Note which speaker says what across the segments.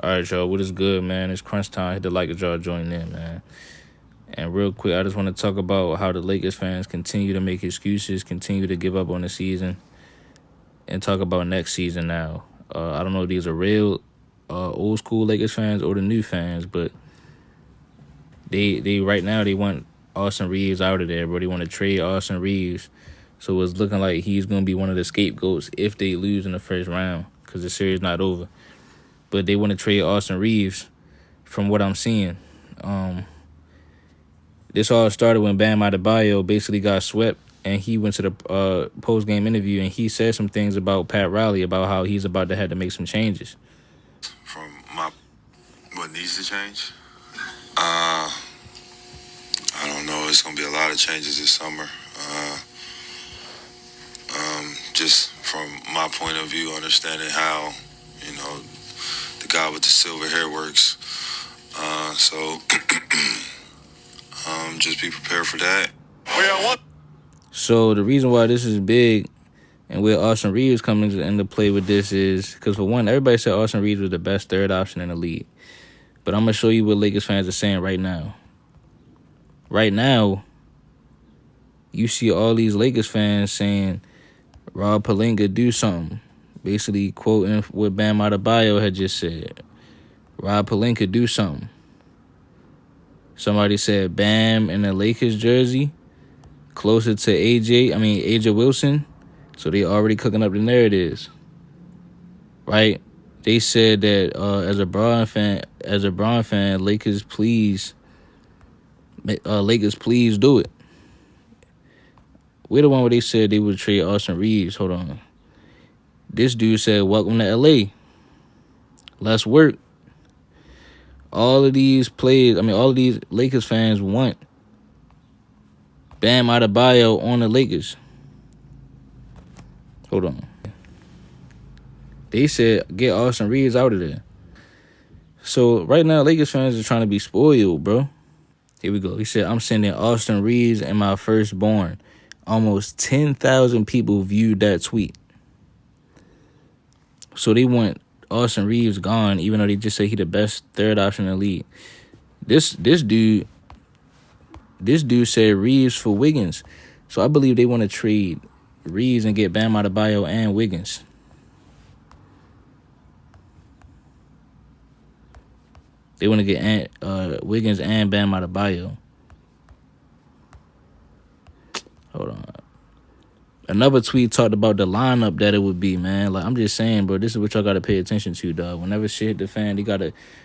Speaker 1: All right, y'all. What is good, man? It's crunch time. Hit the like if y'all join in, man. And real quick, I just want to talk about how the Lakers fans continue to make excuses, continue to give up on the season, and talk about next season now. I don't know if these are real old school Lakers fans or the new fans, but they right now they want Austin Reaves out of there, bro. They want to trade Austin Reaves. So it's looking like he's going to be one of the scapegoats if they lose in the first round because the series not over. But they want to trade Austin Reaves from what I'm seeing. This all started when Bam Adebayo basically got swept, and he went to the post-game interview, and he said some things about Pat Riley, about how he's about to have to make some changes.
Speaker 2: From what needs to change? I don't know. It's going to be a lot of changes this summer. Just from my point of view, understanding how, the guy with the silver hair works. So just be prepared for that.
Speaker 1: So the reason why this is big and where Austin Reaves comes into play with this is because, for one, everybody said Austin Reaves was the best third option in the league. But I'm going to show you what Lakers fans are saying right now. Right now, you see all these Lakers fans saying, Rob Pelinka, do something. Basically quoting what Bam Adebayo had just said. Rob Pelinka, do something. Somebody said Bam in the Lakers jersey, closer to AJ Wilson. So they already cooking up the narratives. Right? They said that as a Bron fan, Lakers please do it. We're the one where they said they would trade Austin Reaves. Hold on. This dude said, welcome to LA. Let's work. All of these Lakers fans want Bam Adebayo on the Lakers. Hold on. They said, get Austin Reaves out of there. So right now, Lakers fans are trying to be spoiled, bro. Here we go. He said, I'm sending Austin Reaves and my firstborn. Almost 10,000 people viewed that tweet. So they want Austin Reaves gone, even though they just say he the best third option in the league. This dude said Reaves for Wiggins. So I believe they want to trade Reaves and get Bam Adebayo and Wiggins. They want to get Wiggins and Bam Adebayo. Hold on. Another tweet talked about the lineup that it would be, man. Like, I'm just saying, bro, this is what y'all got to pay attention to, dog. Whenever shit hit the fan,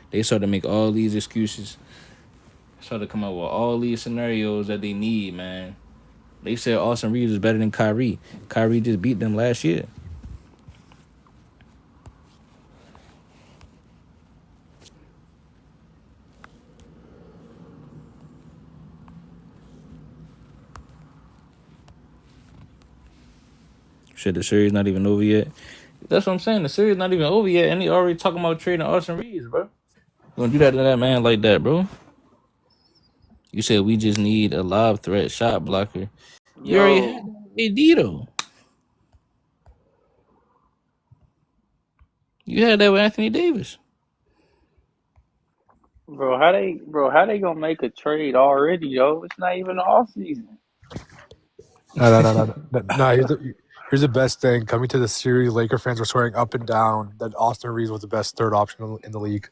Speaker 1: they start to make all these excuses. Start to come up with all these scenarios that they need, man. They said Austin Reaves is better than Kyrie. Kyrie just beat them last year. Shit, the series not even over yet. That's what I'm saying. The series not even over yet, and they already talking about trading Austin Reaves, bro. You gonna do that to that man like that, bro? You said we just need a lob threat shot blocker. You already had AD though. You had that with Anthony Davis.
Speaker 3: Bro, how they gonna make a trade already, yo? It's not even the off season.
Speaker 4: No. Here's the best thing. Coming to the series, Laker fans were swearing up and down that Austin Reaves was the best third option in the league.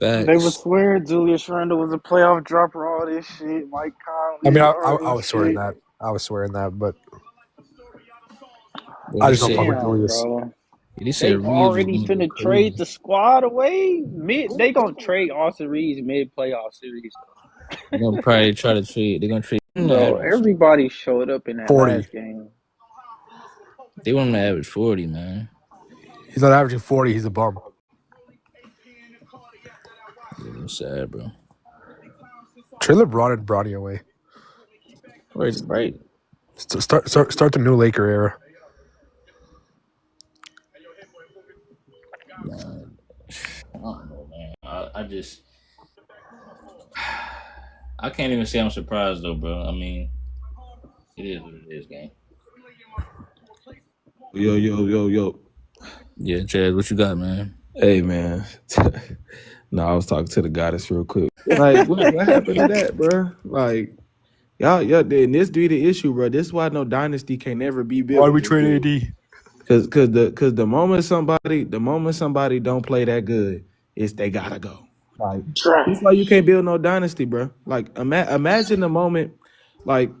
Speaker 1: Facts.
Speaker 3: They would swear Julius Randle was a playoff dropper, all this shit. Mike Conley.
Speaker 4: I mean, I was swearing that. I was swearing that, but I just don't fuck with Julius.
Speaker 3: Bro.
Speaker 1: They said
Speaker 3: They already finna trade the squad away. They gonna trade Austin Reaves mid-playoff series.
Speaker 1: They're gonna probably try to trade. They're gonna trade.
Speaker 3: Bro, everybody showed up in that
Speaker 4: 40.
Speaker 3: last game.
Speaker 1: They want him to average 40, man.
Speaker 4: He's not averaging 40. He's a bum.
Speaker 1: Yeah, that's sad, bro.
Speaker 4: Trade LeBron and Bronny away.
Speaker 1: Right.
Speaker 4: Start the new Laker era.
Speaker 1: Man, I don't know, man. I can't even say I'm surprised though, bro. I mean, it is what it is, gang.
Speaker 5: Yo.
Speaker 1: Yeah, Chad, what you got, man?
Speaker 5: Hey man. No, I was talking to the goddess real quick. Like, what happened to that, bro? Like, y'all, and this be the issue, bro. This is why no dynasty can never be built
Speaker 4: Why
Speaker 5: with
Speaker 4: we
Speaker 5: this
Speaker 4: trade
Speaker 5: dude.
Speaker 4: AD?
Speaker 5: Cause the moment somebody don't play that good, it's they gotta go. Like, this is why you
Speaker 3: Trash.
Speaker 5: can't build no dynasty, bro. Like, imagine the moment, like,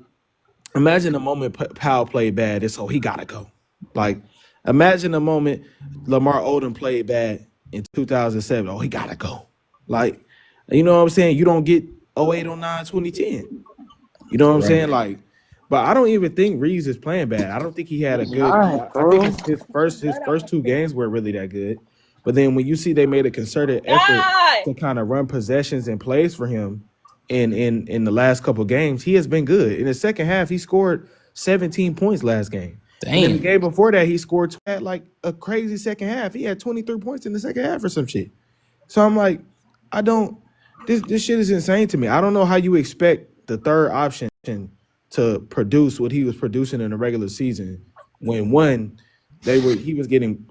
Speaker 5: imagine the moment Powell played bad, and so he gotta go. Like, imagine the moment Lamar Odom played bad in 2007. Oh, he gotta go. Like, you know what I'm saying? You don't get 08, 09, 2010. You know what I'm saying?
Speaker 1: Right.
Speaker 5: Like, but I don't even think Reeves is playing bad. I don't think he had a
Speaker 3: He's
Speaker 5: good.
Speaker 3: not,
Speaker 5: I think
Speaker 3: bro.
Speaker 5: his first two games were really that good. But then when you see they made a concerted effort to kind of run possessions and plays for him in the last couple games, he has been good. In the second half, he scored 17 points last game. And in the
Speaker 1: Damn.
Speaker 5: game before that, he scored at like a crazy second half. He had 23 points in the second half or some shit. So I'm like, I don't. This shit is insane to me. I don't know how you expect the third option to produce what he was producing in the regular season when one he was getting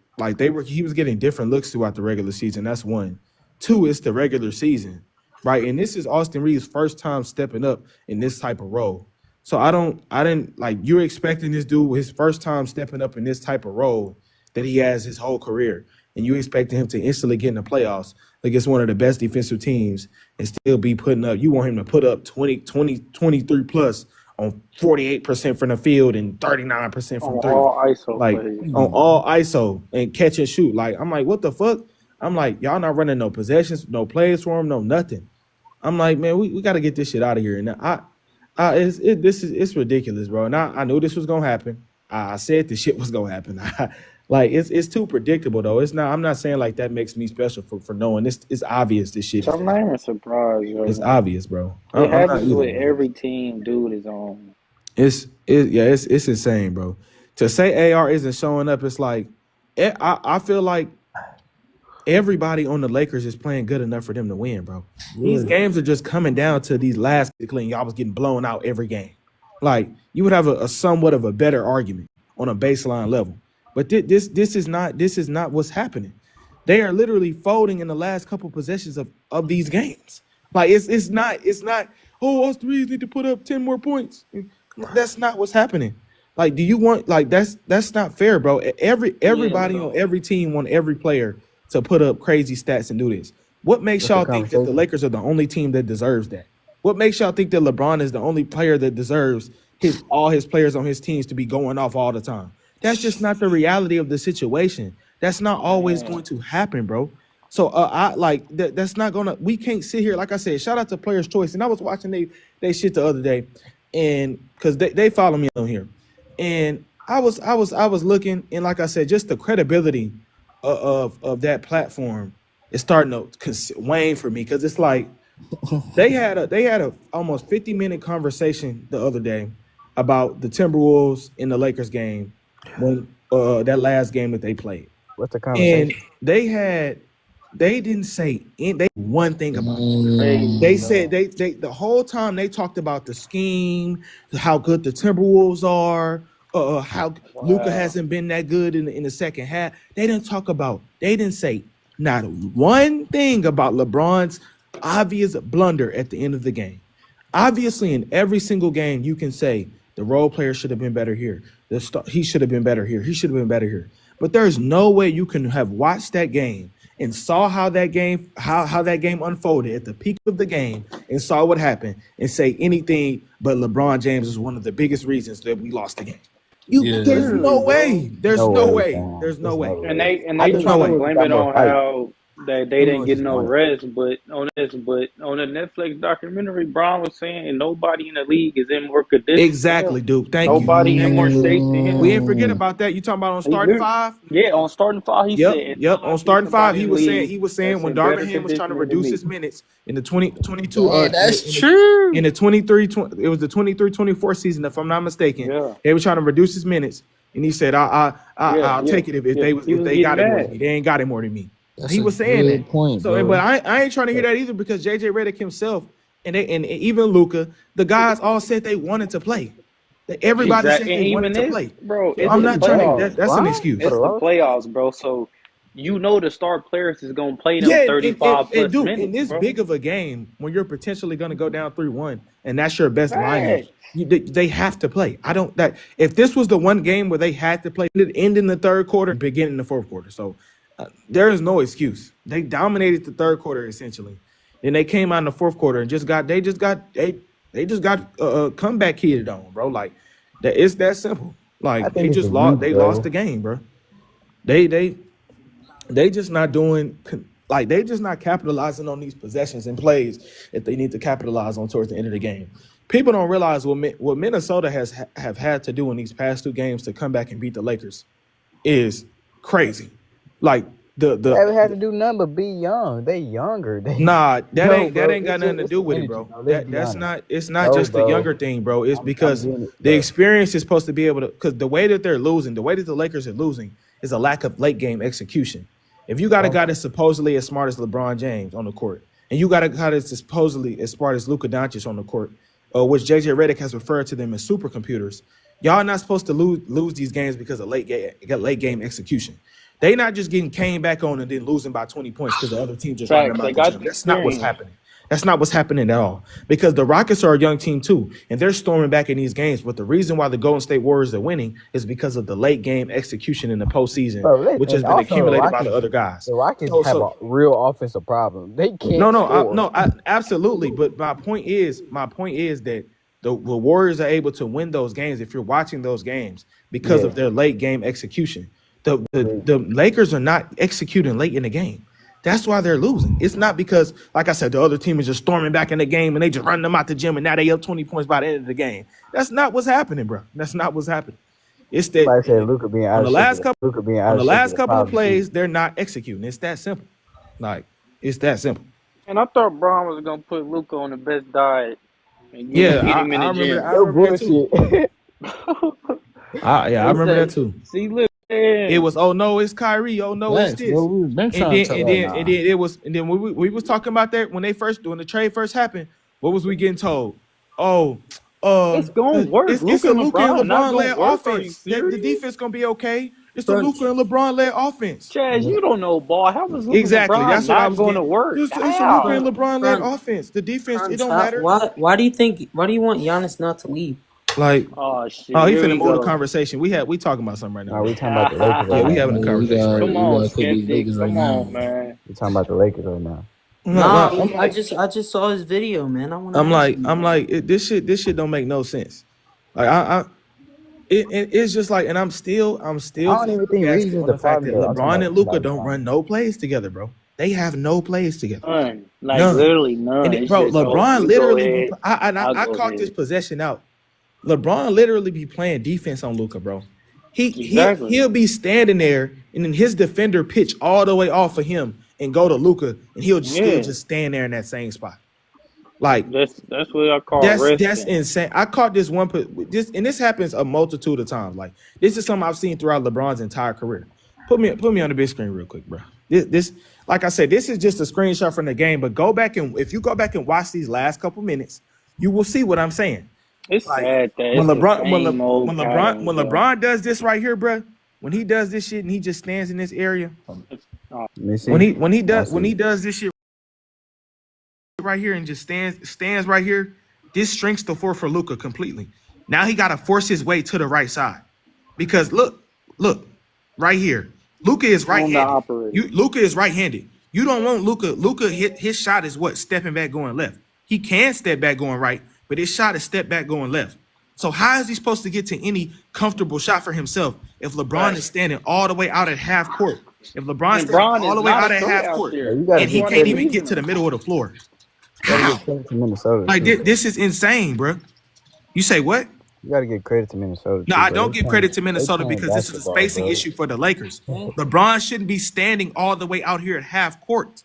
Speaker 5: he was getting different looks throughout the regular season. That's one. Two, it's the regular season, right? And this is Austin Reeves' first time stepping up in this type of role. So I didn't like you're expecting this dude his first time stepping up in this type of role that he has his whole career, and you expecting him to instantly get in the playoffs against one of the best defensive teams and still be putting up. You want him to put up 23 plus on 48% from the field and 39%
Speaker 3: On
Speaker 5: from three,
Speaker 3: all ISO
Speaker 5: like
Speaker 3: plays.
Speaker 5: on all ISO and catch and shoot. Like I'm like, what the fuck? I'm like, y'all not running no possessions, no plays for him, no nothing. I'm like, man, we got to get this shit out of here. And it's ridiculous, bro. And I knew this was gonna happen. I said the shit was gonna happen. Like it's too predictable though. It's not. I'm not saying like that makes me special for knowing this. It's obvious this shit
Speaker 3: So
Speaker 5: is
Speaker 3: I'm not
Speaker 5: bad.
Speaker 3: even surprised,
Speaker 5: It's
Speaker 3: yo.
Speaker 5: obvious, bro.
Speaker 3: It
Speaker 5: I'm not
Speaker 3: happens
Speaker 5: either,
Speaker 3: with
Speaker 5: bro.
Speaker 3: every team dude is on.
Speaker 5: It's insane, bro. To say AR isn't showing up, it's like I feel like everybody on the Lakers is playing good enough for them to win, bro. These games are just coming down to these last and y'all was getting blown out every game. Like you would have a somewhat of a better argument on a baseline level. But this is not what's happening. They are literally folding in the last couple possessions of these games. Like it's not. Oh, us threes need to put up 10 more points. That's not what's happening. Like, do you want like that's not fair, bro.
Speaker 3: Yeah,
Speaker 5: Everybody on every team want every player to put up crazy stats and do this. What makes
Speaker 4: That's the
Speaker 5: y'all think that the
Speaker 4: conversation.
Speaker 5: Lakers are the only team that deserves that? What makes y'all think that LeBron is the only player that deserves all his players on his teams to be going off all the time? That's just not the reality of the situation. That's not always
Speaker 3: man.
Speaker 5: going to happen, bro. So I like that's not gonna. We can't sit here. Like I said, shout out to Players Choice. And I was watching they shit the other day, and because they follow me on here, and I was looking, and like I said, just the credibility of that platform is starting to wane for me because it's like they had a almost 50-minute conversation the other day about the Timberwolves in the Lakers game when that last game that they played.
Speaker 4: What's the
Speaker 5: And
Speaker 4: conversation?
Speaker 5: they didn't say they one thing about it.
Speaker 3: Crazy,
Speaker 5: They
Speaker 3: bro.
Speaker 5: said they the whole time they talked about the scheme, how good the Timberwolves are, how Luca
Speaker 3: Wow.
Speaker 5: hasn't been that good in the second half. They didn't say not one thing about LeBron's obvious blunder at the end of the game. Obviously, in every single game, you can say the role player should have been better here. He should have been better here. He should have been better here. But there's no way you can have watched that game and saw how that game unfolded at the peak of the game and saw what happened and say anything but LeBron James is one of the biggest reasons that we lost the game. There's
Speaker 3: Literally,
Speaker 5: no
Speaker 3: bro.
Speaker 5: way. There's
Speaker 4: No
Speaker 5: no
Speaker 4: way,
Speaker 5: way.
Speaker 4: fam.
Speaker 5: There's no
Speaker 4: There's
Speaker 5: way.
Speaker 4: never
Speaker 3: And
Speaker 4: way.
Speaker 3: they
Speaker 5: There's
Speaker 4: Them
Speaker 5: no
Speaker 3: trying
Speaker 5: way.
Speaker 3: to
Speaker 4: Timberwolves
Speaker 3: blame
Speaker 4: got
Speaker 3: it
Speaker 4: more
Speaker 3: on
Speaker 4: fight.
Speaker 3: how they didn't
Speaker 5: Timberwolves
Speaker 3: get
Speaker 5: just
Speaker 3: no
Speaker 5: won it.
Speaker 3: rest, but on the Netflix documentary, Brown was saying nobody in the league is in more condition than him.
Speaker 5: Exactly, Duke. Thank you.
Speaker 3: Nobody in
Speaker 5: Thank
Speaker 3: more
Speaker 5: you.
Speaker 3: shape than
Speaker 5: We
Speaker 3: him.
Speaker 5: didn't forget about that. You talking about on
Speaker 3: He
Speaker 5: starting
Speaker 3: literally,
Speaker 5: five?
Speaker 3: yeah, on starting five, he said
Speaker 5: Yep,
Speaker 3: it
Speaker 5: yep.
Speaker 3: don't
Speaker 5: On
Speaker 3: must be
Speaker 5: starting five,
Speaker 3: somebody
Speaker 5: he
Speaker 3: in the
Speaker 5: was saying
Speaker 3: league
Speaker 5: when
Speaker 3: that's in
Speaker 5: Darvin
Speaker 3: better
Speaker 5: Ham was trying to
Speaker 3: condition than
Speaker 5: reduce
Speaker 3: me.
Speaker 5: his minutes in the 22
Speaker 1: Yeah, that's true.
Speaker 5: in the 23 it was the 23-24 season if I'm not mistaken.
Speaker 3: Yeah,
Speaker 5: They were trying to reduce his minutes and he said
Speaker 3: yeah,
Speaker 5: I'll
Speaker 3: yeah,
Speaker 5: take it if
Speaker 3: yeah.
Speaker 5: they
Speaker 3: He
Speaker 5: if
Speaker 3: was
Speaker 5: they
Speaker 3: getting
Speaker 5: got it more than
Speaker 3: mad.
Speaker 5: me. They ain't got it more than me.
Speaker 1: That's
Speaker 5: He
Speaker 1: a
Speaker 5: was saying that.
Speaker 1: good point,
Speaker 5: So but
Speaker 1: bro.
Speaker 5: I ain't trying to hear that either because JJ Redick himself and even Luca, the guys all said they wanted to play. That everybody said
Speaker 3: Exactly,
Speaker 5: they
Speaker 3: and
Speaker 5: wanted
Speaker 3: even
Speaker 5: to
Speaker 3: this,
Speaker 5: play.
Speaker 3: bro,
Speaker 5: So
Speaker 3: it's
Speaker 5: I'm
Speaker 3: the
Speaker 5: not trying to
Speaker 3: playoffs.
Speaker 5: that's an
Speaker 4: LeBron for
Speaker 5: excuse.
Speaker 4: the
Speaker 3: It's the
Speaker 4: love.
Speaker 3: playoffs, bro. So you know the star players is gonna play them
Speaker 5: Yeah,
Speaker 3: 35
Speaker 5: and
Speaker 3: plus
Speaker 5: dude, in
Speaker 3: minutes,
Speaker 5: this
Speaker 3: bro.
Speaker 5: big of a game, when you're potentially going to go down 3-1, and that's your best lineup,
Speaker 3: Facts.
Speaker 5: they have to play. I don't that if this was the one game where they had to play, it end in the third quarter, beginning the fourth quarter. So there is no excuse. They dominated the third quarter essentially. Then they came out in the fourth quarter and they just got comeback heated on, bro. Like that, it's that simple.
Speaker 6: I
Speaker 5: Like
Speaker 6: think it's a week,
Speaker 5: they lost
Speaker 6: bro.
Speaker 5: the game, bro. They just not doing like they just not capitalizing on these possessions and plays that they need to capitalize on towards the end of the game. People don't realize what Minnesota have had to do in these past two games to come back and beat the Lakers is crazy. Like
Speaker 6: They haven't had to do nothing but be young. They younger.
Speaker 5: nah,
Speaker 6: No,
Speaker 5: that
Speaker 6: bro.
Speaker 5: ain't got nothing to
Speaker 6: It's
Speaker 5: do
Speaker 6: the
Speaker 5: with it,
Speaker 6: energy,
Speaker 5: bro.
Speaker 6: bro. Let's be
Speaker 5: That's
Speaker 6: honest.
Speaker 5: not it's not
Speaker 6: No,
Speaker 5: just the
Speaker 6: bro.
Speaker 5: younger thing, bro. It's
Speaker 6: I'm
Speaker 5: because
Speaker 6: getting it,
Speaker 5: the
Speaker 6: bro.
Speaker 5: experience is supposed to be able to because the way that they're losing, the way that the Lakers are losing is a lack of late game execution. If you got a guy that's supposedly as smart as LeBron James on the court, and you got a guy that's supposedly as smart as Luka Doncic on the court, which JJ Redick has referred to them as supercomputers, y'all not supposed to lose these games because of late game execution. They not just getting came back on and then losing by 20 points because the other team just running
Speaker 3: Facts.
Speaker 5: them
Speaker 3: They
Speaker 5: out the
Speaker 3: got
Speaker 5: gym.
Speaker 3: the
Speaker 5: That's not what's
Speaker 3: experience.
Speaker 5: happening. That's not what's happening at all. Because the Rockets are a young team too, and they're storming back in these games. But the reason why the Golden State Warriors are winning is because of the late game execution in the postseason,
Speaker 6: Bro,
Speaker 5: which has
Speaker 6: and
Speaker 5: been
Speaker 6: also
Speaker 5: accumulated by the other guys.
Speaker 6: The Rockets have
Speaker 5: So
Speaker 6: a real offensive problem. They
Speaker 5: no,
Speaker 6: can't
Speaker 5: no,
Speaker 6: score.
Speaker 5: absolutely. But my point is that the Warriors are able to win those games if you're watching those games because
Speaker 6: Yeah.
Speaker 5: of their late game execution. The Lakers are not executing late in the game. That's why they're losing. It's not because, like I said, the other team is just storming back in the game and they just running them out the gym and now they up 20 points by the end of the game. That's not what's happening, bro. That's not what's happening. It's that
Speaker 6: Somebody said Luka being
Speaker 5: on
Speaker 6: out
Speaker 5: the
Speaker 6: of shape.
Speaker 5: last couple
Speaker 6: Luka being
Speaker 5: on
Speaker 6: out
Speaker 5: the
Speaker 6: of shape
Speaker 5: last
Speaker 6: is a
Speaker 5: couple of
Speaker 6: problem too.
Speaker 5: plays, they're not executing. It's that simple. Like it's that simple.
Speaker 3: And I thought Braun was gonna put Luca on the best diet and
Speaker 5: Yeah,
Speaker 3: get him in
Speaker 5: I
Speaker 3: the
Speaker 5: remember.
Speaker 3: gym.
Speaker 5: I
Speaker 6: No
Speaker 5: remember that too.
Speaker 6: bullshit.
Speaker 5: I
Speaker 3: They
Speaker 5: remember that
Speaker 3: say,
Speaker 5: too.
Speaker 3: see, look,
Speaker 5: It
Speaker 3: man.
Speaker 5: was oh no, it's Kyrie. Oh no, it's
Speaker 1: Thanks, bro.
Speaker 5: this.
Speaker 1: We've been
Speaker 5: And
Speaker 1: trying to
Speaker 5: then
Speaker 1: tell
Speaker 5: and
Speaker 1: that.
Speaker 5: then and then it was and then we was talking about that when the trade first happened. What was we getting told? Oh,
Speaker 3: It's gonna work.
Speaker 5: it's
Speaker 3: Luca
Speaker 5: a
Speaker 3: and
Speaker 5: Luka and
Speaker 3: LeBron not
Speaker 5: LeBron
Speaker 3: gonna
Speaker 5: led
Speaker 3: work. Are you
Speaker 5: offense. That the
Speaker 3: serious?
Speaker 5: defense gonna be okay. It's the
Speaker 7: Bro,
Speaker 5: Luka and LeBron led offense.
Speaker 3: Chaz, you don't know ball. How is Luca and
Speaker 5: Exactly.
Speaker 3: LeBron
Speaker 5: That's what I
Speaker 3: not
Speaker 5: was
Speaker 3: gonna
Speaker 5: getting.
Speaker 3: work?
Speaker 5: It's a Luka and
Speaker 3: How?
Speaker 5: LeBron led
Speaker 7: Bron,
Speaker 5: offense. The defense,
Speaker 7: Bron,
Speaker 5: it don't
Speaker 7: stop.
Speaker 5: matter.
Speaker 7: Why do you think? Why do you want Giannis not to leave?
Speaker 5: Like,
Speaker 3: Oh shit,
Speaker 5: oh, he
Speaker 3: here
Speaker 5: finna
Speaker 3: we
Speaker 5: move the
Speaker 3: go.
Speaker 5: conversation. We talking about something right now,
Speaker 6: No, we
Speaker 5: bro.
Speaker 6: talking about the Lakers
Speaker 5: Yeah,
Speaker 6: right
Speaker 5: we
Speaker 6: now.
Speaker 5: having a conversation right
Speaker 3: Come
Speaker 5: now.
Speaker 1: We
Speaker 3: on,
Speaker 1: gotta cook these
Speaker 3: skeptic.
Speaker 1: niggas right
Speaker 3: Come on,
Speaker 1: now.
Speaker 3: man.
Speaker 6: We talking about the Lakers right now.
Speaker 7: Nah,
Speaker 5: I'm like,
Speaker 7: I just saw his video, man. I want to ask you.
Speaker 5: this shit don't make no sense. Like it's just like, and I'm still
Speaker 6: I don't even think Reaves
Speaker 5: flabbergasted
Speaker 6: is
Speaker 5: on
Speaker 6: the
Speaker 5: the fact
Speaker 6: problem
Speaker 5: that
Speaker 6: though. I'm talking
Speaker 5: LeBron and
Speaker 6: about
Speaker 5: Luca
Speaker 6: like
Speaker 5: don't run no plays together, bro. They have no plays together,
Speaker 3: None. Like
Speaker 5: none.
Speaker 3: literally none.
Speaker 5: And
Speaker 3: It's
Speaker 5: bro,
Speaker 3: just
Speaker 5: LeBron
Speaker 3: you go
Speaker 5: literally be.
Speaker 3: ahead. I'll
Speaker 5: I
Speaker 3: go
Speaker 5: caught this
Speaker 3: ahead.
Speaker 5: possession out. LeBron literally be playing defense on Luca, bro.
Speaker 3: Exactly.
Speaker 5: He'll be standing there, and then his defender pitch all the way off of him and go to Luca, and he'll still
Speaker 3: Yeah.
Speaker 5: just stand there in that same spot. Like
Speaker 3: That's what I call
Speaker 5: that's
Speaker 3: resting.
Speaker 5: insane. I caught this and this happens a multitude of times. Like this is something I've seen throughout LeBron's entire career. Put me on the big screen real quick, bro. This like I said, this is just a screenshot from the game. But if you go back and watch these last couple minutes, you will see what I'm saying.
Speaker 3: It's
Speaker 5: Like
Speaker 3: sad that
Speaker 5: when
Speaker 3: it's the
Speaker 5: LeBron
Speaker 3: same old pattern,
Speaker 5: when
Speaker 3: bro.
Speaker 5: LeBron does this right here, bro. When he does this shit and he just stands in this area.
Speaker 3: Oh,
Speaker 6: Let me see.
Speaker 5: When he
Speaker 6: see.
Speaker 5: does this shit right here and just stands right here, this shrinks the floor for Luka completely. Now he got to force his way to the right side because look right here. Luka is
Speaker 3: on the
Speaker 5: right-handed.
Speaker 3: operator.
Speaker 5: Luka is right-handed. You don't want Luka. Luka his shot is what? Stepping back going left. He can step back going right, but his shot is step back going left. So how is he supposed to get to any comfortable shot for himself if LeBron
Speaker 3: Right.
Speaker 5: is standing all the way out at half court? If LeBron's
Speaker 3: And
Speaker 5: standing
Speaker 3: Bron
Speaker 5: all
Speaker 3: is
Speaker 5: the way
Speaker 3: not
Speaker 5: out
Speaker 3: a
Speaker 5: at
Speaker 3: threat
Speaker 5: half
Speaker 3: out
Speaker 5: court,
Speaker 3: there.
Speaker 6: You gotta
Speaker 5: and he
Speaker 6: give
Speaker 5: can't
Speaker 6: credit.
Speaker 5: even get to the middle of the floor.
Speaker 6: You gotta
Speaker 5: How?
Speaker 6: give credit to Minnesota.
Speaker 5: Like
Speaker 6: too,
Speaker 5: this is insane, bro. You say what?
Speaker 6: You gotta give credit to Minnesota.
Speaker 5: No,
Speaker 6: too,
Speaker 5: I
Speaker 6: bro.
Speaker 5: don't
Speaker 6: They
Speaker 5: give credit to
Speaker 6: playing- they
Speaker 5: Minnesota
Speaker 6: playing
Speaker 5: because this is a
Speaker 6: basketball,
Speaker 5: spacing
Speaker 6: bro.
Speaker 5: issue for the Lakers. LeBron shouldn't be standing all the way out here at half court.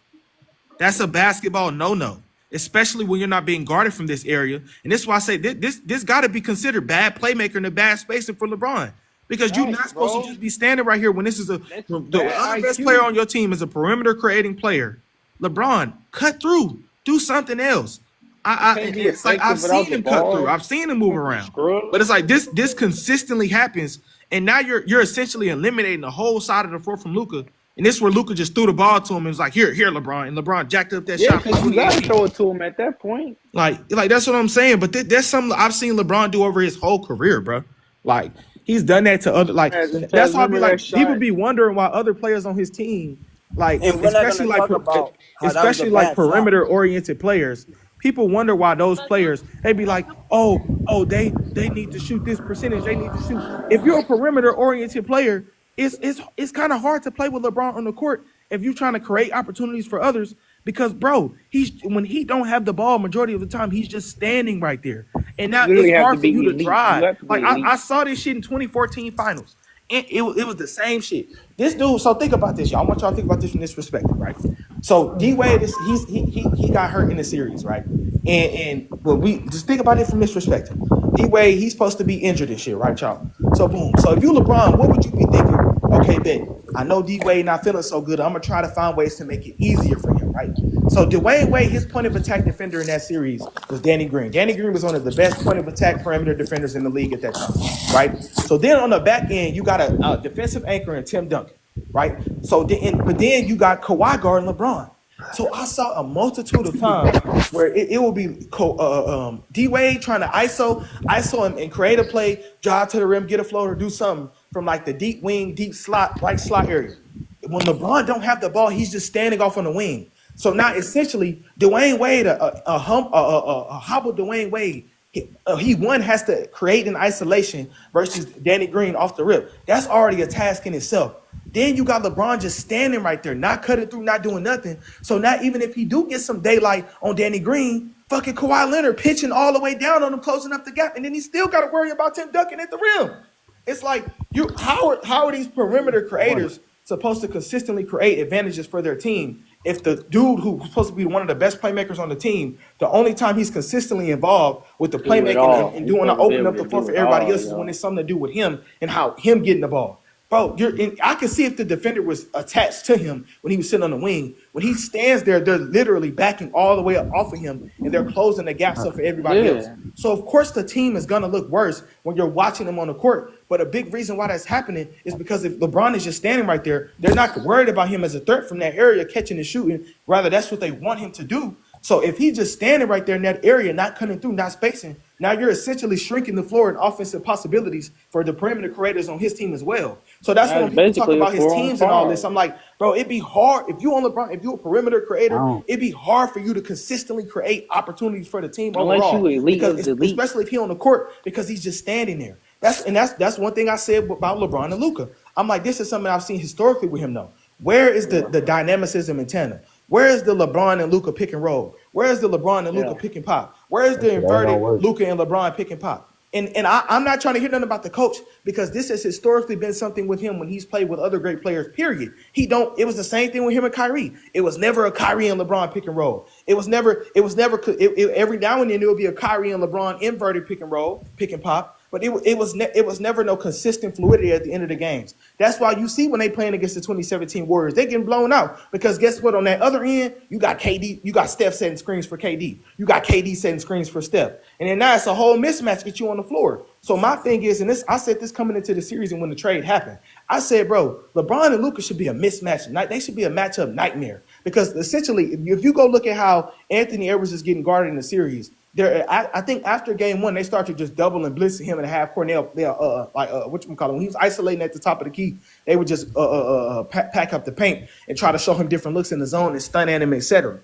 Speaker 5: That's a basketball no-no, especially when you're not being guarded from this area. And this is why I say this got to be considered bad playmaker and a bad spacing for LeBron because you're not supposed to just be standing right here when this is the other best player on your team is a perimeter creating player. LeBron, cut through, do something else. It's like I've seen him cut through. I've seen him move around, but it's like this consistently happens, and now you're essentially eliminating the whole side of the floor from Luka And this is where Luka just threw the ball to him and was like, here, LeBron. And LeBron jacked up that
Speaker 3: Yeah,
Speaker 5: shot for
Speaker 3: because you got
Speaker 5: 28
Speaker 3: to
Speaker 5: feet.
Speaker 3: throw it to him at that point.
Speaker 5: Like that's what I'm saying. But there's something I've seen LeBron do over his whole career, bro. Like he's done that to other. Like
Speaker 3: Taz,
Speaker 5: that's why I be
Speaker 3: remember that
Speaker 5: like, people
Speaker 3: shot?
Speaker 5: be wondering why other players on his team, like
Speaker 8: And we're not
Speaker 5: especially
Speaker 8: gonna
Speaker 5: like
Speaker 8: talk about how that was a
Speaker 5: especially like
Speaker 8: bad shot.
Speaker 5: perimeter oriented players. People wonder why those players they be like, they need to shoot this percentage. They need to shoot. If you're a perimeter oriented player, it's kind of hard to play with LeBron on the court if you're trying to create opportunities for others. Because bro, when he don't have the ball majority of the time, he's just standing right there. And
Speaker 3: You
Speaker 5: now it's
Speaker 3: literally have to
Speaker 5: hard for you
Speaker 3: be
Speaker 5: to
Speaker 3: elite. You
Speaker 5: drive.
Speaker 3: have to
Speaker 5: Like
Speaker 3: be elite.
Speaker 5: I saw this shit in 2014 finals. And it was the same shit. This dude, so think about this, y'all. I want y'all to think about this from this perspective, right? So D Wade he got hurt in the series, right? And when we just think about it from this perspective. D Wade, he's supposed to be injured and shit, right, y'all? So boom. So if you LeBron, what would you be thinking? Okay, bet. I know D Wade not feeling so good. I'm gonna try to find ways to make it easier for him, right? So Dwayne Wade, his point of attack defender in that series was Danny Green. Danny Green was one of the best point of attack perimeter defenders in the league at that time, right? So then on the back end, you got a defensive anchor in Tim Duncan, right? So but then you got Kawhi guarding LeBron. So I saw a multitude of times where it will be D Wade trying to ISO him and create a play, drive to the rim, get a floater, do something from like the deep wing, deep slot, right slot area. When LeBron don't have the ball, he's just standing off on the wing. So now essentially, Dwayne Wade, a hobble Dwayne Wade, he one has to create an isolation versus Danny Green off the rip. That's already a task in itself. Then you got LeBron just standing right there, not cutting through, not doing nothing. So now even if he do get some daylight on Danny Green, fucking Kawhi Leonard pitching all the way down on him, closing up the gap, and then he still got to worry about Tim Duncan at the rim. It's like how are these perimeter creators supposed to consistently create advantages for their team if the dude who's supposed to be one of the best playmakers on the team, the only time he's consistently involved with the playmaking and doing opening up the floor for everybody else is when it's something to do with him and how him getting the ball. Bro, I can see if the defender was attached to him when he was sitting on the wing. When he stands there, they're literally backing all the way up off of him, and they're closing the gaps up for everybody else. So, of course, the team is going to look worse when you're watching them on the court. But a big reason why that's happening is because if LeBron is just standing right there, they're not worried about him as a threat from that area, catching and shooting. Rather, that's what they want him to do. So if he's just standing right there in that area, not cutting through, not spacing, now you're essentially shrinking the floor and offensive possibilities for the perimeter creators on his team as well. So that's when people talk about his teams and all this. I'm like, bro, it'd be hard if you on LeBron, if you're a perimeter creator, it'd be hard for you to consistently create opportunities for the team overall. Because especially if he's on the court, because he's just standing there. That's one thing I said about LeBron and Luka. I'm like, this is something I've seen historically with him though. Where is the dynamicism in tandem? Where is the LeBron and Luka pick and roll? Where is the LeBron and Luka pick and pop? Where is the inverted Luka and LeBron pick and pop? And I'm not trying to hear nothing about the coach because this has historically been something with him when he's played with other great players, period. It was the same thing with him and Kyrie. It was never a Kyrie and LeBron pick and roll. Every now and then it would be a Kyrie and LeBron inverted pick and roll, pick and pop. But it was never no consistent fluidity at the end of the games. That's why you see when they playing against the 2017 Warriors, they getting blown out because guess what? On that other end, you got KD, you got Steph setting screens for KD, you got KD setting screens for Steph, and then now it's a whole mismatch get you on the floor. So my thing is, and I said this coming into the series and when the trade happened, I said, bro, LeBron and Luka should be a mismatch night. They should be a matchup nightmare because essentially, if you go look at how Anthony Edwards is getting guarded in the series. I think after game one, they started just double and blitzing him in the half court. When he was isolating at the top of the key, they would just pack up the paint and try to show him different looks in the zone and stun at him, et cetera,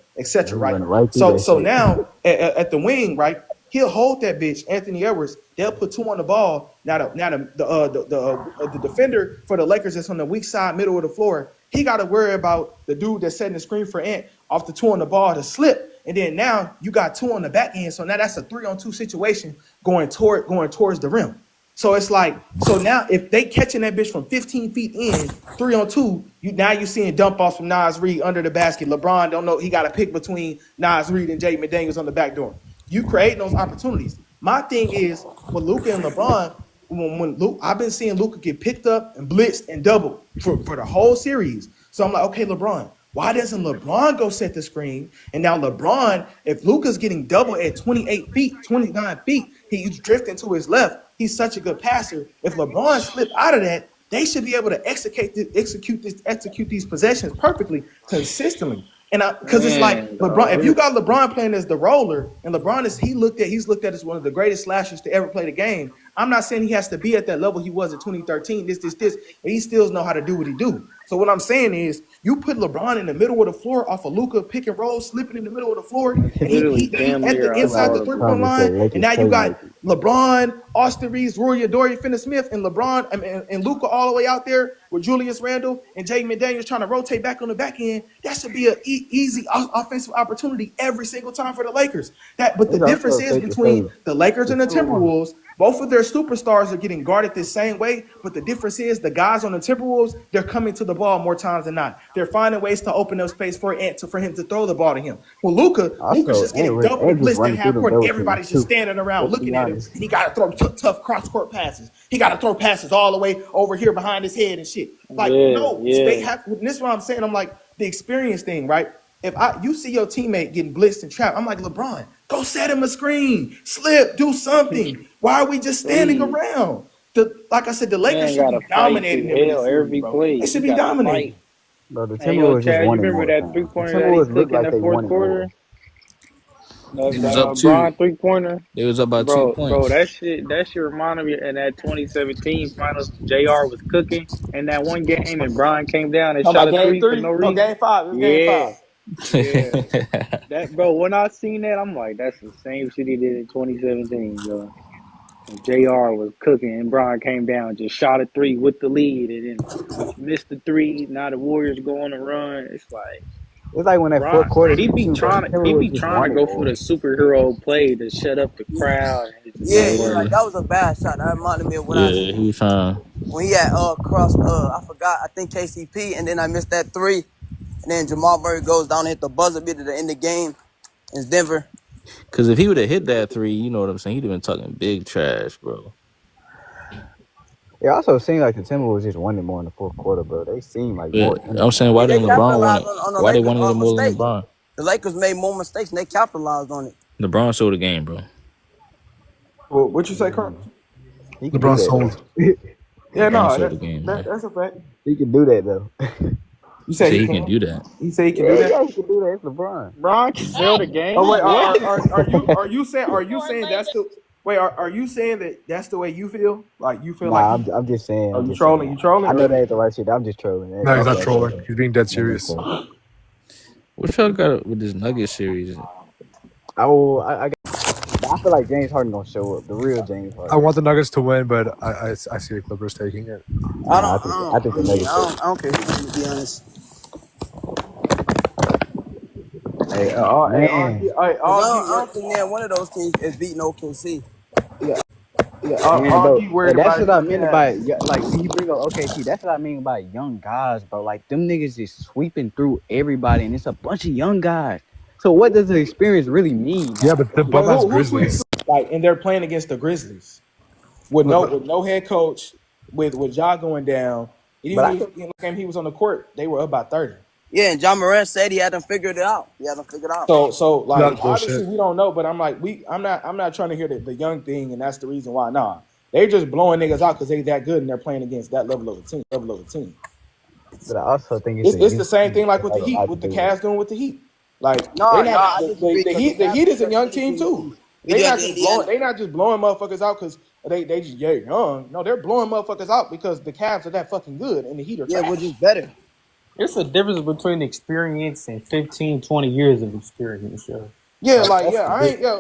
Speaker 5: right? So now at the wing, right, he'll hold that bitch, Anthony Edwards. They'll put two on the ball. Now the defender for the Lakers that's on the weak side, middle of the floor, he got to worry about the dude that's setting the screen for Ant off the two on the ball to slip. And then now you got two on the back end. So now that's a 3-on-2 situation going towards the rim. So it's like, so now if they catching that bitch from 15 feet in, 3-on-2, you're seeing dump offs from Nas Reed under the basket. LeBron don't know, he got to pick between Nas Reed and Jay McDaniels on the back door. You create those opportunities. My thing is with Luka and LeBron, I've been seeing Luka get picked up and blitzed and doubled for the whole series. So I'm like, okay, LeBron, why doesn't LeBron go set the screen? And now LeBron, if Luka's getting double at 28 feet, 29 feet, he's drifting to his left. He's such a good passer. If LeBron slipped out of that, they should be able to execute these possessions perfectly, consistently. And because it's like
Speaker 3: Man,
Speaker 5: LeBron, if
Speaker 3: dog.
Speaker 5: you got LeBron playing as the roller, and LeBron he's looked at as one of the greatest slashers to ever play the game. I'm not saying he has to be at that level he was in 2013, but he still know how to do what he do. So what I'm saying is, you put LeBron in the middle of the floor off of Luka pick and roll, slipping in the middle of the floor, and
Speaker 3: Literally
Speaker 5: he
Speaker 3: damn
Speaker 5: at the
Speaker 3: near
Speaker 5: inside the
Speaker 3: unguardable.
Speaker 5: 3-point
Speaker 6: Thomas said
Speaker 5: line, and
Speaker 6: Lakers
Speaker 5: now you got
Speaker 6: playmaker.
Speaker 5: LeBron, Austin Reeves, Rory Adore, Finney-Smith, and LeBron and Luka all the way out there with Julius Randle and Jaden McDaniels trying to rotate back on the back end. That should be an easy offensive opportunity every single time for the Lakers. But the
Speaker 6: It's
Speaker 5: difference
Speaker 6: also
Speaker 5: is
Speaker 6: safe to
Speaker 5: between
Speaker 6: say
Speaker 5: the Lakers
Speaker 6: the
Speaker 5: and the
Speaker 6: Timberwolves.
Speaker 5: Timberwolves, both of their superstars are getting guarded the same way, but the difference is the guys on the Timberwolves, they're coming to the ball more times than not. They're finding ways to open up space for him to throw the ball to him. Well, Luka's
Speaker 6: Also,
Speaker 5: just getting doubled and
Speaker 6: just
Speaker 5: blitzed at
Speaker 6: running through
Speaker 5: half
Speaker 6: them
Speaker 5: court, and
Speaker 6: double teams
Speaker 5: everybody's just
Speaker 6: too.
Speaker 5: standing around
Speaker 6: Let's be
Speaker 5: looking at him,
Speaker 6: honest.
Speaker 5: and he got to throw tough cross court passes. He got to throw passes all the way over here behind his head and shit. Like,
Speaker 3: Yeah,
Speaker 5: no, they
Speaker 3: yeah.
Speaker 5: have. This is what I'm saying. I'm like, the experience thing, right? If you see your teammate getting blitzed and trapped, I'm like, LeBron, go set him a screen, slip, do something. Why are we just standing
Speaker 3: Please.
Speaker 5: around? Like I said, the Lakers
Speaker 3: Man
Speaker 5: should
Speaker 3: gotta
Speaker 5: be
Speaker 3: fight
Speaker 5: dominating
Speaker 3: through
Speaker 5: them in this
Speaker 3: hell
Speaker 5: series,
Speaker 3: every
Speaker 5: bro.
Speaker 3: play.
Speaker 5: They
Speaker 3: He
Speaker 5: should be
Speaker 3: gotta
Speaker 5: dominating.
Speaker 3: fight.
Speaker 6: Bro, the
Speaker 3: Hey, yo,
Speaker 6: Timberwolves just
Speaker 3: Chad, you
Speaker 6: wanted
Speaker 3: remember
Speaker 6: more,
Speaker 3: that
Speaker 6: fam. The
Speaker 3: 3-pointer that he
Speaker 6: Timberwolves
Speaker 3: took
Speaker 6: looked
Speaker 3: in
Speaker 6: like
Speaker 3: the
Speaker 6: they
Speaker 3: fourth
Speaker 6: wanted more.
Speaker 3: quarter?
Speaker 1: They was up
Speaker 3: The
Speaker 1: two.
Speaker 3: Bron 3-pointer?
Speaker 1: They was up by two
Speaker 3: Bro,
Speaker 1: points.
Speaker 3: that shit reminded me in that 2017 finals when JR was cooking in that one game and Bron came down and
Speaker 5: Talking
Speaker 3: shot
Speaker 5: about
Speaker 3: a
Speaker 5: game
Speaker 3: three for
Speaker 5: three?
Speaker 3: no
Speaker 5: No,
Speaker 3: reason.
Speaker 5: game five. It was game
Speaker 3: Yeah,
Speaker 5: five.
Speaker 3: yeah. That bro, when I seen that, I'm like, that's the same shit he did in 2017, bro. When JR was cooking and Bron came down, just shot a three with the lead and then missed the three. Now the Warriors go on a run. It's like
Speaker 6: It's like when that
Speaker 3: Bron,
Speaker 6: fourth quarter
Speaker 3: he
Speaker 6: hit
Speaker 3: be
Speaker 6: too, bro. The
Speaker 3: trying to he
Speaker 6: Timberwolves
Speaker 3: be
Speaker 6: just
Speaker 3: trying to
Speaker 6: wanted
Speaker 3: go for
Speaker 6: more.
Speaker 3: the superhero play to shut up the crowd, and it just
Speaker 8: Yeah,
Speaker 3: don't
Speaker 8: yeah,
Speaker 3: work.
Speaker 8: like
Speaker 1: yeah,
Speaker 8: that was a bad shot. That reminded me of what I
Speaker 1: yeah, he
Speaker 8: seen
Speaker 1: was trying.
Speaker 8: when he had crossed I forgot, I think KCP, and then I missed that three, and then Jamal Murray goes down and hit the buzzer beater to end the game. It's Denver.
Speaker 1: Because if he would have hit that three, you know what I'm saying, he'd have been talking big trash, bro.
Speaker 6: It also seemed like the Timberwolves just wanted more in the fourth quarter, bro. They seemed like more
Speaker 1: But
Speaker 6: in it
Speaker 1: I'm
Speaker 6: than
Speaker 1: saying,
Speaker 6: that.
Speaker 1: why
Speaker 8: Yeah, they
Speaker 1: didn't LeBron want
Speaker 8: capitalized
Speaker 1: it?
Speaker 8: on the
Speaker 1: Why they
Speaker 8: Lakers
Speaker 1: wanted it more than
Speaker 8: mistake.
Speaker 1: LeBron?
Speaker 8: The Lakers made more mistakes and they capitalized on it.
Speaker 1: LeBron sold the game, bro.
Speaker 5: Well, what you say, Carl?
Speaker 6: He can do
Speaker 4: LeBron
Speaker 6: that
Speaker 4: sold.
Speaker 6: though.
Speaker 5: Yeah,
Speaker 1: LeBron
Speaker 5: no,
Speaker 1: sold the game, man.
Speaker 5: that's a fact.
Speaker 6: He can do that though.
Speaker 5: You
Speaker 1: He
Speaker 5: say
Speaker 1: said
Speaker 5: he
Speaker 1: he can
Speaker 5: can?
Speaker 1: do that.
Speaker 5: He say he can do
Speaker 6: Yeah,
Speaker 5: that?
Speaker 6: yeah, he can do that. It's LeBron.
Speaker 3: Bron can sell the
Speaker 5: Oh
Speaker 3: game.
Speaker 5: wait,
Speaker 3: What?
Speaker 5: are you saying that that's the way you feel? Like you feel like
Speaker 6: Nah, I'm just saying. I'm
Speaker 5: you
Speaker 6: just saying.
Speaker 5: trolling? You trolling?
Speaker 6: I know
Speaker 5: Or
Speaker 6: that ain't the right shit. I'm just trolling.
Speaker 4: No, he's not
Speaker 5: okay,
Speaker 6: That's
Speaker 5: okay.
Speaker 4: trolling. He's being dead
Speaker 6: that makes
Speaker 4: serious.
Speaker 6: sense.
Speaker 1: What y'all got with this Nugget series?
Speaker 6: I feel like James Harden gonna show up. The real James
Speaker 4: I
Speaker 6: Harden.
Speaker 4: want the Nuggets to win, but I see the Clippers taking it.
Speaker 6: Nah, I think the Nuggets.
Speaker 8: I don't care who, to be honest.
Speaker 5: Hey,
Speaker 6: Man,
Speaker 8: Cause I don't think man one of those teams is beating OKC.
Speaker 6: man, bro.
Speaker 5: worried
Speaker 6: And that's
Speaker 5: about
Speaker 6: what
Speaker 5: is
Speaker 6: I
Speaker 5: the
Speaker 6: meant
Speaker 5: Cavs.
Speaker 6: by like when you bring up OKC. That's what I mean by young guys, bro. Like them niggas just sweeping through everybody, and it's a bunch of young guys. So what does the experience really mean?
Speaker 4: Yeah, but the
Speaker 5: But
Speaker 4: that's
Speaker 5: who sweeps
Speaker 4: Grizzlies.
Speaker 5: like and they're playing against the Grizzlies with no head coach, with Ja going down.
Speaker 6: But
Speaker 5: Even
Speaker 6: I
Speaker 5: when
Speaker 6: think,
Speaker 5: he, game he was on the court, they were up by 30.
Speaker 8: Yeah, and John Morant said he had them figured it out.
Speaker 5: So like
Speaker 4: That's
Speaker 5: obviously
Speaker 4: bullshit.
Speaker 5: we don't know, but I'm not trying to hear the young thing, and that's the reason why. Nah, they just blowing niggas out because they that good and they're playing against that level of a team.
Speaker 6: but I also think
Speaker 5: It's the same thing like with
Speaker 6: has
Speaker 5: the
Speaker 6: a
Speaker 5: Heat,
Speaker 6: lot to
Speaker 5: with the
Speaker 6: do with it.
Speaker 5: Cavs doing with the Heat. Like
Speaker 8: No,
Speaker 5: they
Speaker 8: no,
Speaker 5: not
Speaker 8: I disagree.
Speaker 5: the Heat is a young team too.
Speaker 8: We did Indiana.
Speaker 5: They not just blowing motherfuckers out because they just young. No, they're blowing motherfuckers out because the Cavs are that fucking good and the Heat are
Speaker 8: Yeah,
Speaker 5: trash.
Speaker 8: we're just better.
Speaker 7: It's a difference between experience and 15, 20 years of experience, yo.
Speaker 5: Yeah,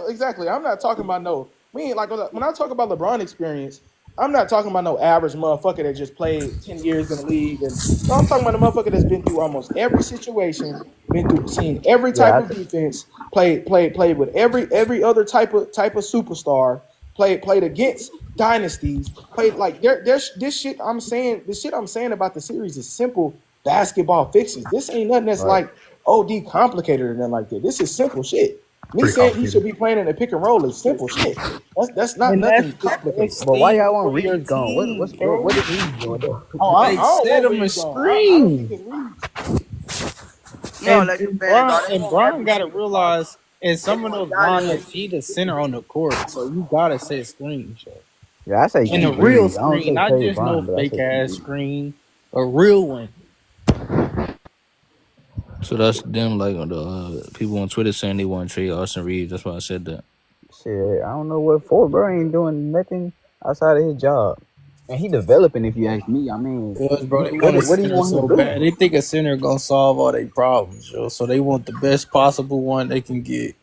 Speaker 5: exactly. I'm not talking about when I talk about LeBron experience, I'm not talking about no average motherfucker that just played 10 years in the league. And no, I'm talking about a motherfucker that's been through almost every situation, seen every type
Speaker 6: Yeah,
Speaker 5: of defense, played with every other type of superstar, played against dynasties, played like this shit I'm saying about the series is simple basketball fixes. This ain't nothing that's
Speaker 6: right.
Speaker 5: like OD complicated or nothing like that. This is simple shit. Me
Speaker 4: Pretty
Speaker 5: saying he should
Speaker 4: complicated.
Speaker 5: be playing in a pick and roll is simple shit. That's not
Speaker 7: And
Speaker 5: nothing
Speaker 7: that's the
Speaker 5: complicated.
Speaker 7: best
Speaker 6: But why
Speaker 7: thing
Speaker 6: y'all want
Speaker 7: for your
Speaker 6: Reaves gone?
Speaker 7: team, bro.
Speaker 6: What is Reaves doing though?
Speaker 5: Oh, I
Speaker 7: They
Speaker 5: don't
Speaker 7: set
Speaker 5: want
Speaker 7: him a
Speaker 5: Reeves gone. I don't think
Speaker 7: screen.
Speaker 5: it's Reeves.
Speaker 8: No,
Speaker 7: And,
Speaker 8: Lakers
Speaker 7: and
Speaker 8: fans,
Speaker 7: Brian
Speaker 8: dog, they
Speaker 7: and
Speaker 8: want
Speaker 7: Brian
Speaker 8: every
Speaker 7: gotta
Speaker 8: single part.
Speaker 7: realize in
Speaker 8: They
Speaker 7: some of
Speaker 8: want
Speaker 7: those
Speaker 8: dominance.
Speaker 7: lineups, he the center on the court. So you gotta set screens, yo.
Speaker 6: Yeah, I say
Speaker 7: And a
Speaker 6: keep
Speaker 7: real
Speaker 6: Reeves. I don't
Speaker 7: screen,
Speaker 6: say
Speaker 7: not
Speaker 6: trade
Speaker 7: just no
Speaker 6: Bron, but I
Speaker 7: fake
Speaker 6: say
Speaker 7: ass
Speaker 6: keep Reeves.
Speaker 7: screen. A real one.
Speaker 1: So that's them like the people on Twitter saying they want to trade Austin Reeves. That's why I said that.
Speaker 6: Shit, I don't know what for, bro. Ain't doing nothing outside of his job, and he developing. If you ask me, I mean,
Speaker 7: Because, bro, they want a
Speaker 6: what do you
Speaker 7: center
Speaker 6: want him
Speaker 7: so
Speaker 6: to do?
Speaker 7: bad. They think a center gonna solve all their problems, yo. So they want the best possible one they can get.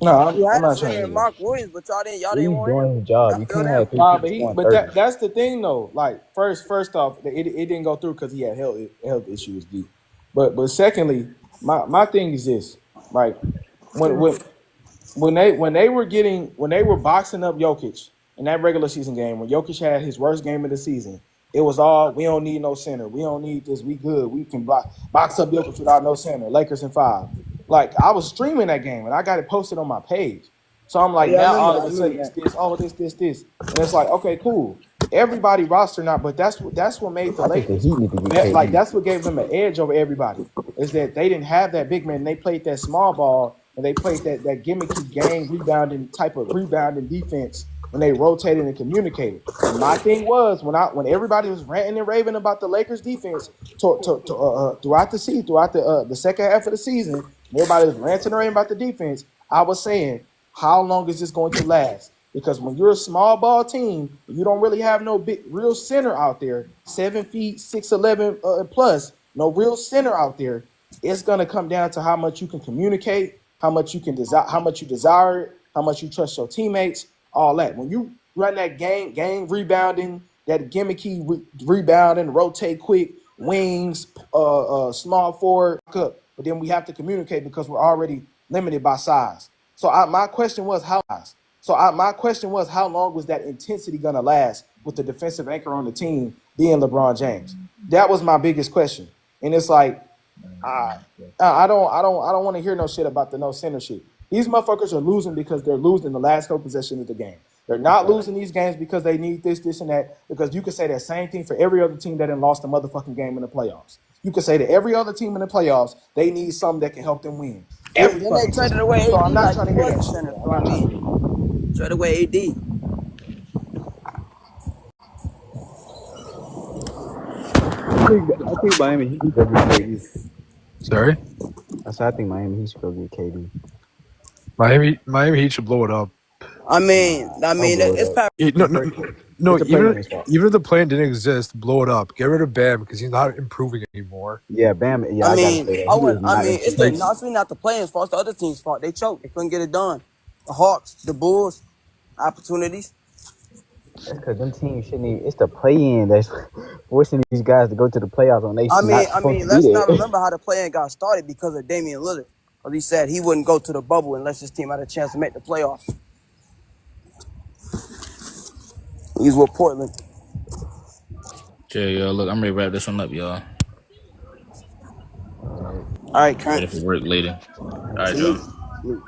Speaker 5: No,
Speaker 8: We
Speaker 5: I'm
Speaker 8: had a
Speaker 5: not trying to
Speaker 8: center
Speaker 5: hear
Speaker 8: in
Speaker 5: that.
Speaker 8: Mark Williams, but y'all didn't
Speaker 6: He's
Speaker 8: want him.
Speaker 6: doing his job.
Speaker 8: Y'all
Speaker 6: You
Speaker 8: failed
Speaker 6: can't
Speaker 8: him.
Speaker 6: have three
Speaker 5: Nah,
Speaker 6: people
Speaker 5: but
Speaker 6: scoring
Speaker 5: but
Speaker 6: 30.
Speaker 5: that's the thing though. Like first off, it didn't go through because he had health issues. B, but secondly, my thing is this: right when when when they were boxing up Jokic in that regular season game when Jokic had his worst game of the season, it was all we don't need no center, we don't need this, we good, we can box up Jokic without no center. Lakers in 5. Like I was streaming that game and I got it posted on my page. So I'm
Speaker 8: Oh
Speaker 5: like,
Speaker 8: yeah,
Speaker 5: now all
Speaker 8: I
Speaker 5: of a
Speaker 8: remember
Speaker 5: sudden it's
Speaker 8: that.
Speaker 5: this, oh this, and it's like, okay, cool. Everybody roster not, but that's what made the
Speaker 6: I think the
Speaker 5: Lakers
Speaker 6: Heat need to get
Speaker 5: that like
Speaker 6: KD.
Speaker 5: that's what gave them an edge over everybody is that they didn't have that big man. They played that small ball and they played that gimmicky gang rebounding type of rebounding defense when they rotated and communicated. And my thing was when everybody was ranting and raving about the Lakers defense throughout the season, throughout the second half of the season, and everybody was ranting and raving about the defense. I was saying, how long is this going to last? Because when you're a small ball team, you don't really have no big real center out there, 7 feet, 6'11" plus, no real center out there. It's gonna come down to how much you can communicate, how much you can desire, how much you desire it, how much you trust your teammates, all that. When you run that game rebounding, that gimmicky rebounding, rotate quick, wings, small forward, up. But then we have to communicate because we're already limited by size. My question was how long was that intensity gonna last with the defensive anchor on the team being LeBron James? That was my biggest question. And it's like I don't want to hear no shit about the no center shit. These motherfuckers are losing because they're losing the last couple possessions of the game. They're not losing these games because they need this, and that. Because you could say that same thing for every other team that didn't lost a motherfucking game in the playoffs. You could say that every other team in the playoffs, they need something that can help them win. Every
Speaker 8: Then they
Speaker 5: fucking team.
Speaker 8: traded away
Speaker 5: So I'm
Speaker 8: AD
Speaker 5: not
Speaker 8: like
Speaker 5: trying
Speaker 8: he
Speaker 5: to hear
Speaker 8: was
Speaker 5: that
Speaker 8: a
Speaker 5: shit,
Speaker 8: center.
Speaker 5: bro. I'm
Speaker 8: So I
Speaker 5: not trying to hear
Speaker 8: mean,
Speaker 5: that.
Speaker 8: trade away AD.
Speaker 6: I think Miami Heat should go get KD.
Speaker 4: Sorry,
Speaker 6: I think Miami Heat should go get KD.
Speaker 4: Miami Heat should blow it up.
Speaker 6: Don't blow it
Speaker 8: It's
Speaker 6: up.
Speaker 8: probably
Speaker 4: No, no, no.
Speaker 6: It's a
Speaker 4: Even
Speaker 6: playmaking spot.
Speaker 4: even if the plan didn't exist, blow it up. Get rid of Bam because he's not improving anymore.
Speaker 6: Yeah, Bam. Yeah,
Speaker 8: I
Speaker 6: I gotta
Speaker 8: mean,
Speaker 6: say that
Speaker 8: I
Speaker 6: he
Speaker 8: would.
Speaker 6: is
Speaker 8: I
Speaker 6: not
Speaker 8: mean,
Speaker 6: improving.
Speaker 8: it's really not the players' fault. It's the other team's fault. They choked. They couldn't get it done. The Hawks, the Bulls, opportunities.
Speaker 6: That's because them teams shouldn't even. It's the play-in that's forcing these guys to go to the playoffs when they
Speaker 8: I mean,
Speaker 6: not
Speaker 8: I
Speaker 6: supposed
Speaker 8: mean,
Speaker 6: to be
Speaker 8: let's not
Speaker 6: there.
Speaker 8: remember how the play-in got started because of Damian Lillard. Because he said he wouldn't go to the bubble unless his team had a chance to make the playoffs. He's with Portland.
Speaker 1: Yeah, y'all. Look, I'm ready to wrap this one up, y'all.
Speaker 8: All right,
Speaker 1: Ready
Speaker 8: Crunch.
Speaker 1: for work later. All right, y'all.
Speaker 8: Salute.